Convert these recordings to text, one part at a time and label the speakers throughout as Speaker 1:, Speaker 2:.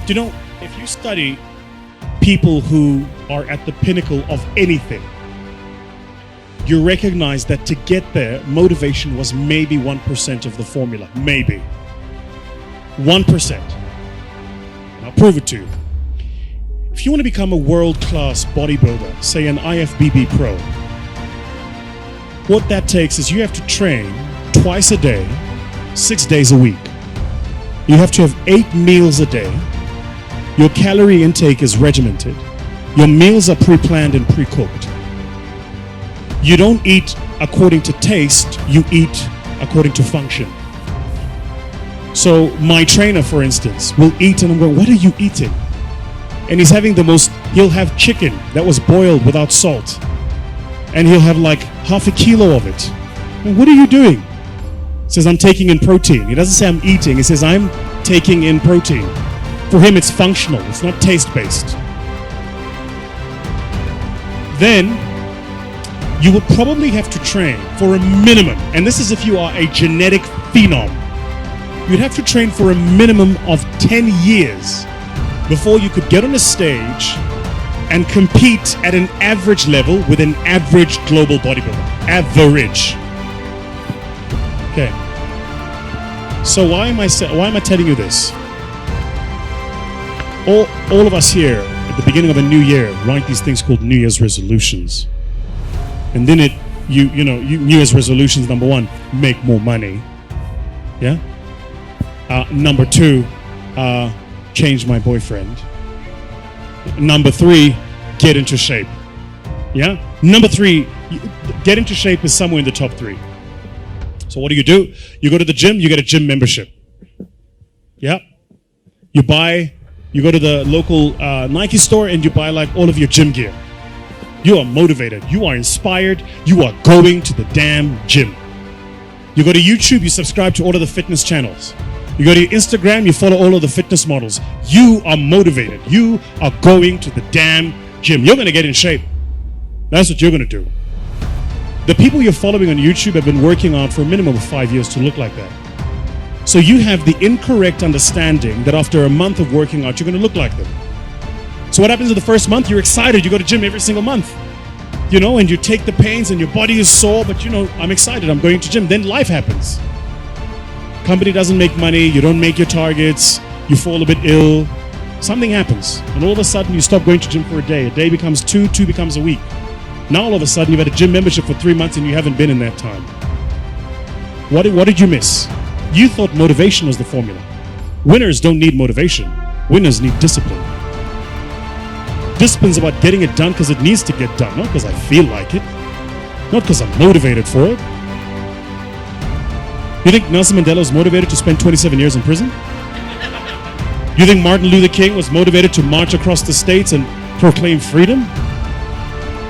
Speaker 1: Do you know, if you study people who are at the pinnacle of anything, you recognize that to get there, motivation was maybe 1% of the formula. Maybe. 1%. And I'll prove it to you. If you want to become a world-class bodybuilder, say an IFBB pro, what that takes is you have to train twice a day, 6 days a week. You have to have 8 meals a day. Your calorie intake is regimented. Your meals are pre-planned and pre-cooked. You don't eat according to taste, you eat according to function. So my trainer, for instance, will eat and I'm going, what are you eating? And he's having he'll have chicken that was boiled without salt. And he'll have like half a kilo of it. And what are you doing? He says, I'm taking in protein. He doesn't say I'm eating, he says, I'm taking in protein. For him, it's functional, it's not taste-based. Then, you will probably have to train for a minimum, and this is if you are a genetic phenom, you'd have to train for a minimum of 10 years before you could get on a stage and compete at an average level with an average global bodybuilder. Average. Okay. So why am I telling you this? All of us here at the beginning of a new year write these things called New Year's resolutions. And then New Year's resolutions, number 1, make more money. Yeah? Number 2, change my boyfriend. Number 3, get into shape. Yeah? Number 3, get into shape is somewhere in the top 3. So what do? You go to the gym, you get a gym membership. Yeah? You go to the local Nike store and you buy like all of your gym gear. You are motivated. You are inspired. You are going to the damn gym. You go to YouTube, you subscribe to all of the fitness channels. You go to your Instagram, you follow all of the fitness models. You are motivated. You are going to the damn gym. You're going to get in shape. That's what you're going to do. The people you're following on YouTube have been working on for a minimum of 5 years to look like that. So you have the incorrect understanding that after a month of working out, you're going to look like them. So what happens in the first month? You're excited. You go to gym every single month. And you take the pains and your body is sore, but I'm excited. I'm going to gym. Then life happens. Company doesn't make money. You don't make your targets. You fall a bit ill. Something happens. And all of a sudden, you stop going to gym for a day. A day becomes 2, 2 becomes a week. Now all of a sudden, you've had a gym membership for 3 months and you haven't been in that time. What did you miss? You thought motivation was the formula. Winners don't need motivation. Winners need discipline. Discipline's about getting it done because it needs to get done, not because I feel like it, not because I'm motivated for it. You think Nelson Mandela was motivated to spend 27 years in prison? You think Martin Luther King was motivated to march across the states and proclaim freedom?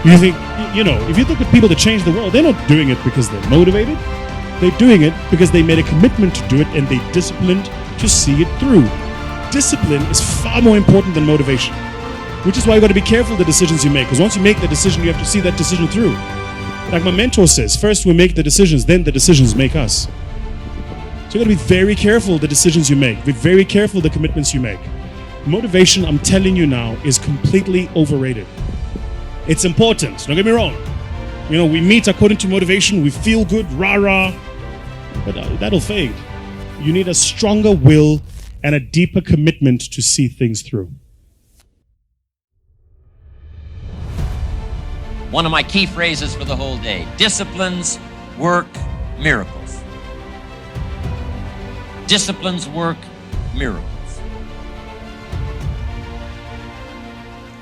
Speaker 1: You think, if you look at people that change the world, they're not doing it because they're motivated. They're doing it because they made a commitment to do it and they disciplined to see it through. Discipline is far more important than motivation, which is why you got to be careful of the decisions you make, because once you make the decision, you have to see that decision through. Like my mentor says, first we make the decisions, then the decisions make us. So you got to be very careful of the decisions you make. Be very careful of the commitments you make. Motivation, I'm telling you now, is completely overrated. It's important, don't get me wrong. We meet according to motivation, we feel good, rah-rah, but that'll fade. You need a stronger will and a deeper commitment to see things through.
Speaker 2: One of my key phrases for the whole day: disciplines work miracles. Disciplines work miracles.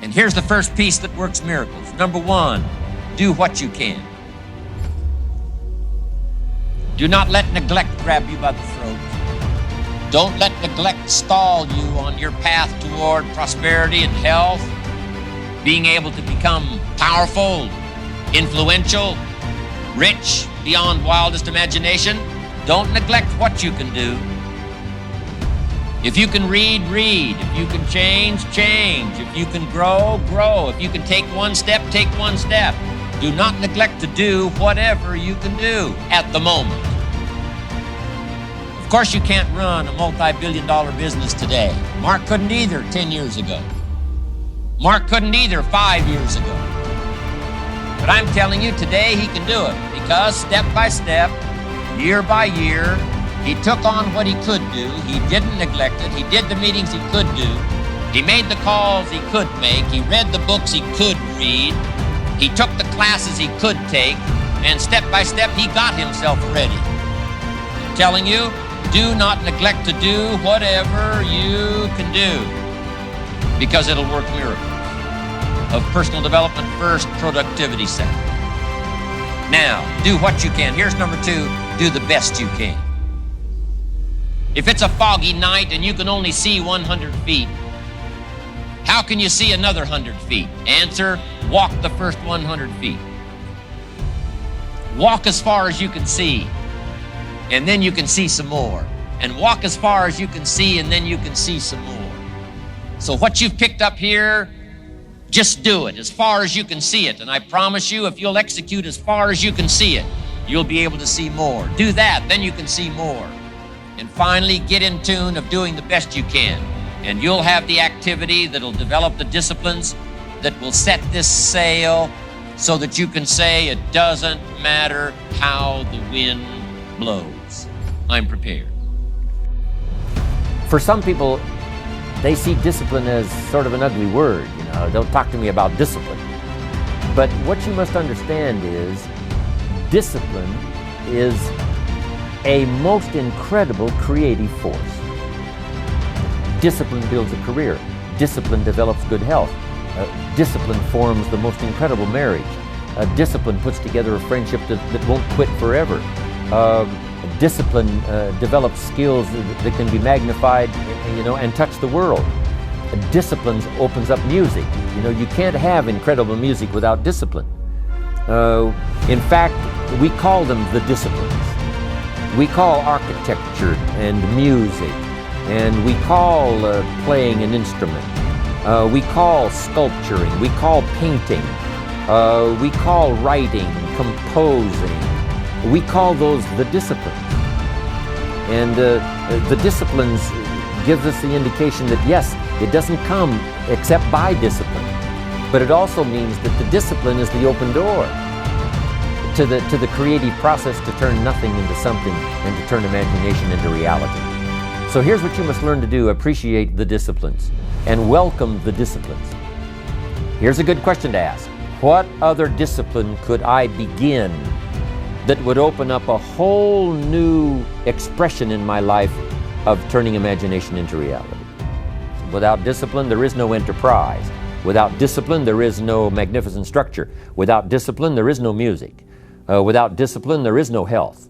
Speaker 2: And here's the first piece that works miracles. Number 1, do what you can. Do not let neglect grab you by the throat. Don't let neglect stall you on your path toward prosperity and health, being able to become powerful, influential, rich beyond wildest imagination. Don't neglect what you can do. If you can read, read. If you can change, change. If you can grow, grow. If you can take one step, take one step. Do not neglect to do whatever you can do at the moment. Of course, you can't run a multi-billion-dollar business today. Mark couldn't either 10 years ago. Mark couldn't either 5 years ago. But I'm telling you, today he can do it because step by step, year by year, he took on what he could do. He didn't neglect it. He did the meetings he could do. He made the calls he could make. He read the books he could read. He took the classes he could take. And step by step, he got himself ready. I'm telling you, do not neglect to do whatever you can do because it'll work miracles. Of personal development first, productivity second. Now, do what you can. Here's number 2, do the best you can. If it's a foggy night and you can only see 100 feet, how can you see another 100 feet? Answer, walk the first 100 feet. Walk as far as you can see, and then you can see some more. And walk as far as you can see, and then you can see some more. So what you've picked up here, just do it as far as you can see it. And I promise you, if you'll execute as far as you can see it, you'll be able to see more. Do that, then you can see more. And finally, get in tune of doing the best you can. And you'll have the activity that'll develop the disciplines that will set this sail so that you can say it doesn't matter how the wind blows. I'm prepared.
Speaker 3: For some people, they see discipline as sort of an ugly word. Don't talk to me about discipline. But what you must understand is discipline is a most incredible creative force. Discipline builds a career. Discipline develops good health. Discipline forms the most incredible marriage. Discipline puts together a friendship that won't quit forever. Discipline develops skills that can be magnified, and touch the world. Discipline opens up music. You can't have incredible music without discipline. In fact, we call them the disciplines. We call architecture and music, and we call playing an instrument. We call sculpturing. We call painting. We call writing, composing. We call those the disciplines. And the disciplines gives us the indication that yes, it doesn't come except by discipline. But it also means that the discipline is the open door to the creative process to turn nothing into something and to turn imagination into reality. So here's what you must learn to do: appreciate the disciplines and welcome the disciplines. Here's a good question to ask. What other discipline could I begin that would open up a whole new expression in my life of turning imagination into reality? Without discipline, there is no enterprise. Without discipline, there is no magnificent structure. Without discipline, there is no music. Without discipline, there is no health.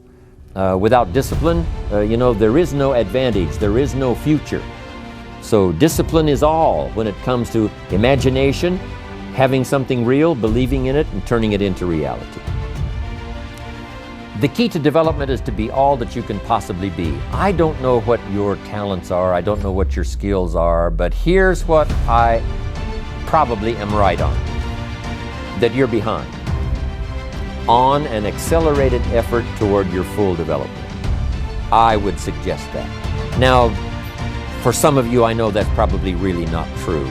Speaker 3: Without discipline, there is no advantage. There is no future. So discipline is all when it comes to imagination, having something real, believing in it, and turning it into reality. The key to development is to be all that you can possibly be. I don't know what your talents are, I don't know what your skills are, but here's what I probably am right on, that you're behind on an accelerated effort toward your full development. I would suggest that. Now, for some of you, I know that's probably really not true.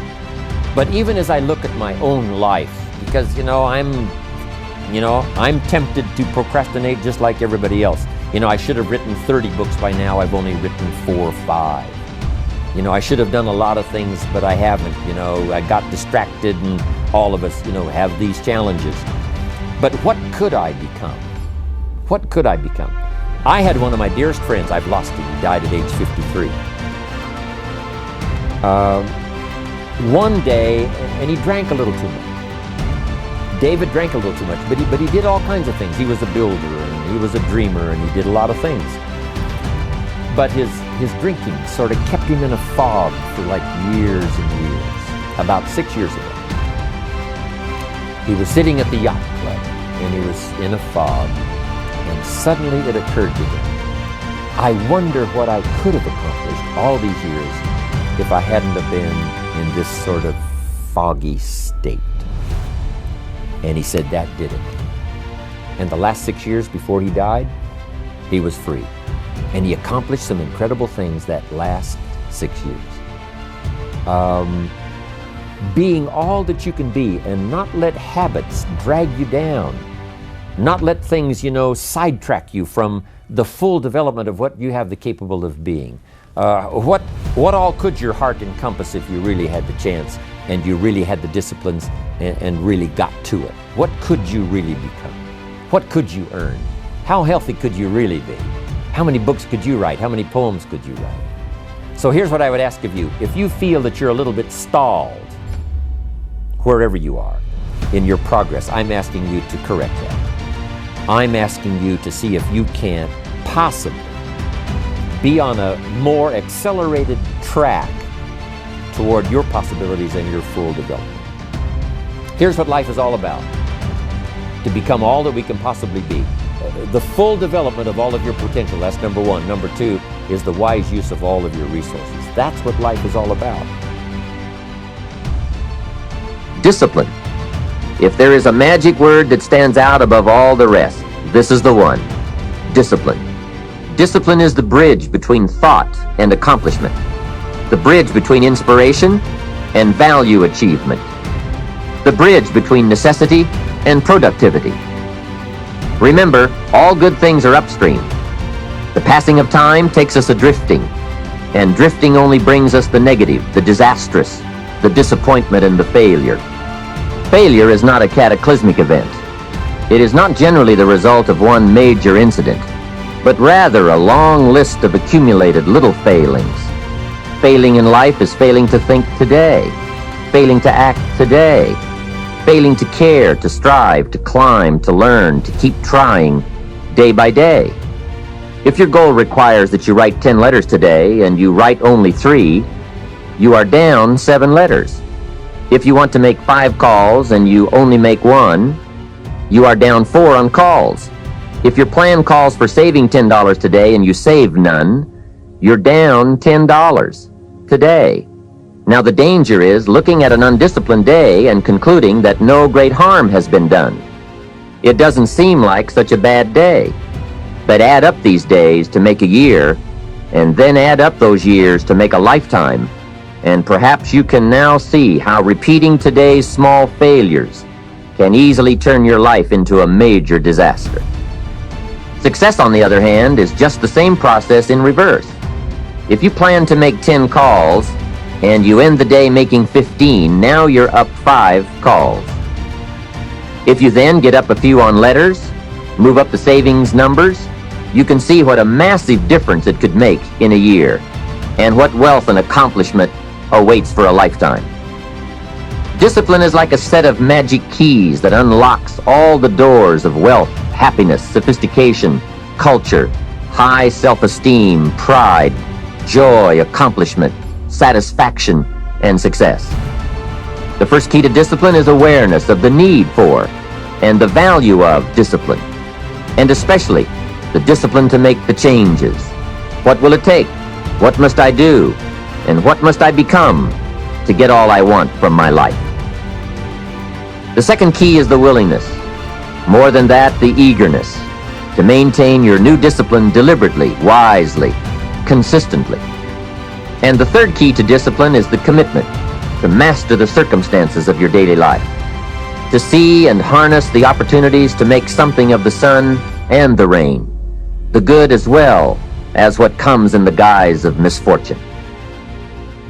Speaker 3: But even as I look at my own life, because I'm tempted to procrastinate just like everybody else. I should have written 30 books by now. I've only written 4 or 5. I should have done a lot of things, but I haven't. I got distracted, and all of us, have these challenges. But what could I become? What could I become? I had one of my dearest friends. I've lost him. He died at age 53. One day, and he drank a little too much. David drank a little too much, but he did all kinds of things. He was a builder, and he was a dreamer, and he did a lot of things. But his drinking sort of kept him in a fog for like years and years. About 6 years ago, he was sitting at the yacht club, and he was in a fog, and suddenly it occurred to him, I wonder what I could have accomplished all these years if I hadn't have been in this sort of foggy state. And he said that did it. And the last 6 years before he died, he was free. And he accomplished some incredible things that last 6 years. Being all that you can be and not let habits drag you down. Not let things, sidetrack you from the full development of what you have the capable of being. What all could your heart encompass if you really had the chance and you really had the disciplines and really got to it? What could you really become? What could you earn? How healthy could you really be? How many books could you write? How many poems could you write? So here's what I would ask of you. If you feel that you're a little bit stalled, wherever you are in your progress, I'm asking you to correct that. I'm asking you to see if you can possibly be on a more accelerated track toward your possibilities and your full development. Here's what life is all about: to become all that we can possibly be. The full development of all of your potential, that's number one. Number two is the wise use of all of your resources. That's what life is all about.
Speaker 4: Discipline. If there is a magic word that stands out above all the rest, this is the one: discipline. Discipline is the bridge between thought and accomplishment, the bridge between inspiration and value achievement, the bridge between necessity and productivity. Remember, all good things are upstream. The passing of time takes us adrifting, and drifting only brings us the negative, the disastrous, the disappointment, and the failure. Failure is not a cataclysmic event. It is not generally the result of one major incident, but rather a long list of accumulated little failings. Failing in life is failing to think today, failing to act today, failing to care, to strive, to climb, to learn, to keep trying day by day. If your goal requires that you write 10 letters today and you write only 3, you are down 7 letters. If you want to make 5 calls and you only make 1, you are down 4 on calls. If your plan calls for saving $10 today and you save none, you're down $10 today. Now the danger is looking at an undisciplined day and concluding that no great harm has been done. It doesn't seem like such a bad day. But add up these days to make a year, and then add up those years to make a lifetime, and perhaps you can now see how repeating today's small failures can easily turn your life into a major disaster. Success, on the other hand, is just the same process in reverse. If you plan to make 10 calls, and you end the day making 15, now you're up 5 calls. If you then get up a few on letters, move up the savings numbers, you can see what a massive difference it could make in a year, and what wealth and accomplishment awaits for a lifetime. Discipline is like a set of magic keys that unlocks all the doors of wealth, happiness, sophistication, culture, high self-esteem, pride, joy, accomplishment, satisfaction, and success. The first key to discipline is awareness of the need for and the value of discipline, and especially the discipline to make the changes. What will it take? What must I do? And what must I become to get all I want from my life? The second key is the willingness. More than that, the eagerness to maintain your new discipline deliberately, wisely, consistently. And the third key to discipline is the commitment to master the circumstances of your daily life, to see and harness the opportunities to make something of the sun and the rain, the good as well as what comes in the guise of misfortune.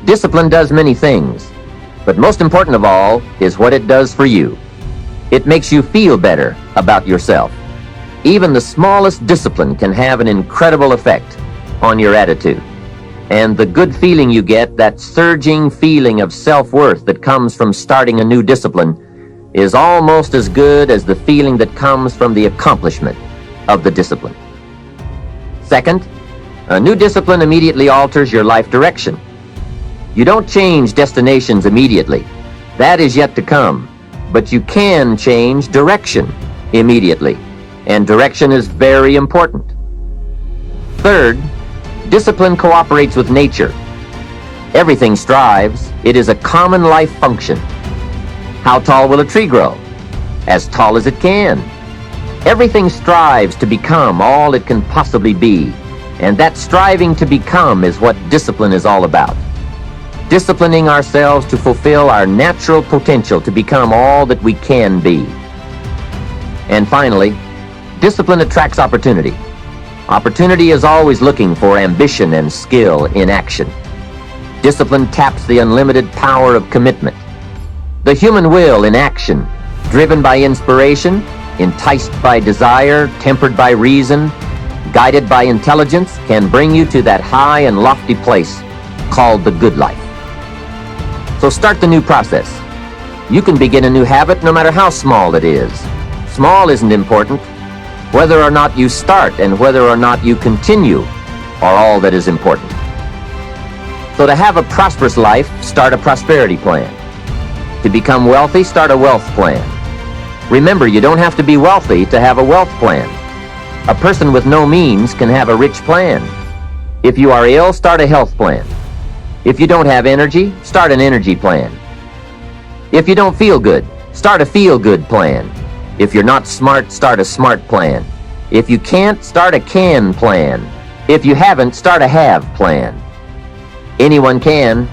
Speaker 4: Discipline does many things, but most important of all is what it does for you. It makes you feel better about yourself. Even the smallest discipline can have an incredible effect on your attitude. And the good feeling you get, that surging feeling of self-worth that comes from starting a new discipline, is almost as good as the feeling that comes from the accomplishment of the discipline. Second, a new discipline immediately alters your life direction. You don't change destinations immediately. That is yet to come. But you can change direction immediately. And direction is very important. Third, discipline cooperates with nature. Everything strives. It is a common life function. How tall will a tree grow? As tall as it can. Everything strives to become all it can possibly be, And that striving to become is what discipline is all about. Disciplining ourselves to fulfill our natural potential to become all that we can be. And finally, discipline attracts opportunity. Opportunity is always looking for ambition and skill in action. Discipline taps the unlimited power of commitment. The human will in action, driven by inspiration, enticed by desire, tempered by reason, guided by intelligence, can bring you to that high and lofty place called the good life. So start the new process. You can begin a new habit no matter how small it is. Small isn't important. Whether or not you start and whether or not you continue are all that is important. So to have a prosperous life, start a prosperity plan. To become wealthy, start a wealth plan. Remember, you don't have to be wealthy to have a wealth plan. A person with no means can have a rich plan. If you are ill, start a health plan. If you don't have energy, start an energy plan. If you don't feel good, start a feel-good plan. If you're not smart, start a smart plan. If you can't, start a can plan. If you haven't, start a have plan. Anyone can.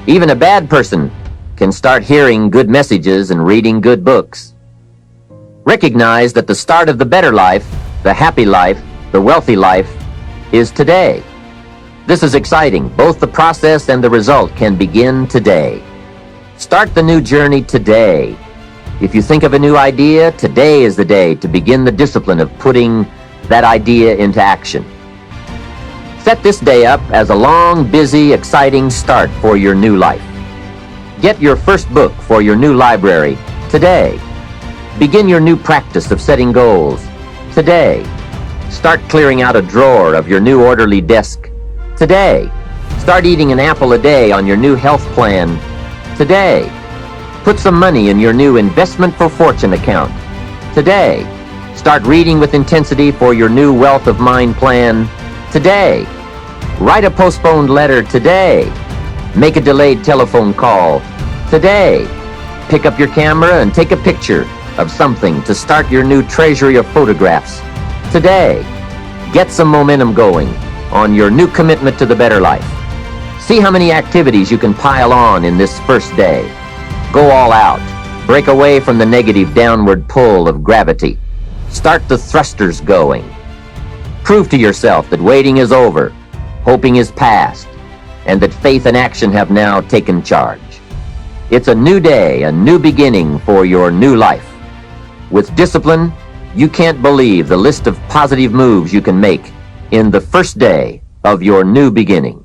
Speaker 4: Even a bad person can start hearing good messages and reading good books. Recognize that the start of the better life, the happy life, the wealthy life, is today. This is exciting. Both the process and the result can begin today. Start the new journey today. If you think of a new idea, today is the day to begin the discipline of putting that idea into action. Set this day up as a long, busy, exciting start for your new life. Get your first book for your new library today. Begin your new practice of setting goals today. Start clearing out a drawer of your new orderly desk today. Start eating an apple a day on your new health plan today. Put some money in your new investment for fortune account today. Start reading with intensity for your new wealth of mind plan today. Write a postponed letter today. Make a delayed telephone call today. Pick up your camera and take a picture of something to start your new treasury of photographs today. Get some momentum going on your new commitment to the better life. See how many activities you can pile on in this first day. Go all out. Break away from the negative downward pull of gravity. Start the thrusters going. Prove to yourself that waiting is over, hoping is past, and that faith and action have now taken charge. It's a new day, a new beginning for your new life. With discipline, you can't believe the list of positive moves you can make in the first day of your new beginning.